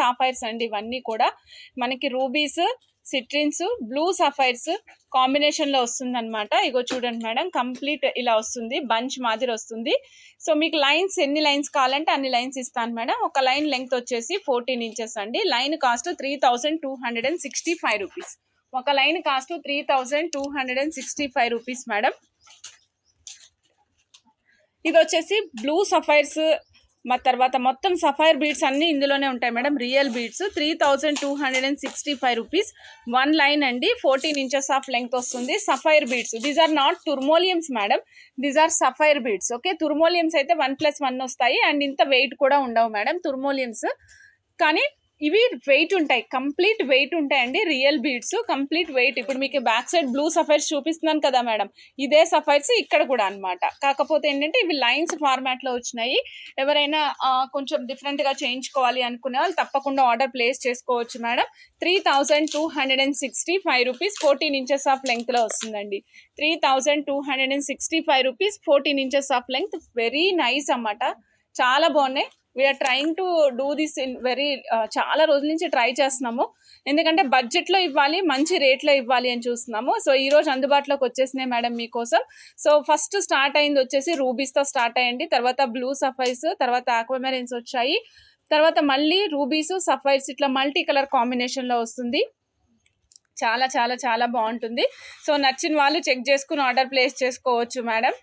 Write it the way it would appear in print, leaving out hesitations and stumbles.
సాఫైర్స్ అండి ఇవన్నీ కూడా మనకి రూబీస్, సిట్రిన్స్, బ్లూ సఫైర్స్ కాంబినేషన్లో వస్తుంది అనమాట. ఇగో చూడండి మేడం, కంప్లీట్ ఇలా వస్తుంది, బంచ్ మాదిరి వస్తుంది. సో మీకు లైన్స్ ఎన్ని లైన్స్ కావాలంటే అన్ని లైన్స్ ఇస్తాను మేడం. ఒక లైన్ లెంగ్త్ వచ్చేసి 14 ఇంచెస్ అండి. Line cost 3265 rupees. ఒక లైన్ కాస్ట్ 3265 రూపీస్ మేడం. ఇది వచ్చేసి బ్లూ సఫైర్స్, తర్వాత మొత్తం సఫైర్ బీడ్స్ అన్నీ ఇందులోనే ఉంటాయి madam, real beads. 3265 rupees. 1 line అండి, 14 ఇంచెస్ ఆఫ్ లెంగ్త్ వస్తుంది. Sapphire beads, these are not tourmalines madam, these are sapphire beads. Okay, tourmalines అయితే 1+1 వస్తాయి అండ్ ఇంత వెయిట్ కూడా ఉండవు మేడం తుర్మోలియమ్స్. కానీ ఇవి వెయిట్ ఉంటాయి, కంప్లీట్ వెయిట్ ఉంటాయండి. Real beads complete wait. ఇప్పుడు మీకు బ్యాక్ సైడ్ బ్లూ సఫైర్స్ చూపిస్తున్నాను కదా మేడం, ఇదే సఫైర్స్ ఇక్కడ కూడా అనమాట. కాకపోతే ఏంటంటే ఇవి లైన్స్ ఫార్మాట్లో వచ్చినాయి. ఎవరైనా కొంచెం డిఫరెంట్గా చేయించుకోవాలి అనుకునే వాళ్ళు తప్పకుండా ఆర్డర్ ప్లేస్ చేసుకోవచ్చు మేడం. 3265 రూపీస్. 14 ఇంచెస్ ఆఫ్ లెంగ్త్లో వస్తుందండి. 3265 rupees, 14 inches of length. Very nice అన్నమాట, చాలా బాగున్నాయి. We're trying to do this in very, చాలా రోజుల నుంచి ట్రై చేస్తున్నాము. ఎందుకంటే బడ్జెట్లో ఇవ్వాలి, మంచి రేట్లో ఇవ్వాలి అని చూస్తున్నాము. సో ఈరోజు అందుబాటులోకి వచ్చేసినాయి మేడం మీకోసం. సో ఫస్ట్ స్టార్ట్ అయింది వచ్చేసి రూబీస్తో స్టార్ట్ అయ్యండి, తర్వాత బ్లూ సఫైర్స్, తర్వాత ఆక్వామెరిన్స్ వచ్చాయి, తర్వాత మళ్ళీ రూబీస్, సఫైర్స్ ఇట్లా మల్టీ కలర్ కాంబినేషన్లో వస్తుంది. చాలా చాలా చాలా బాగుంటుంది. సో నచ్చిన వాళ్ళు చెక్ చేసుకుని ఆర్డర్ ప్లేస్ చేసుకోవచ్చు మేడం.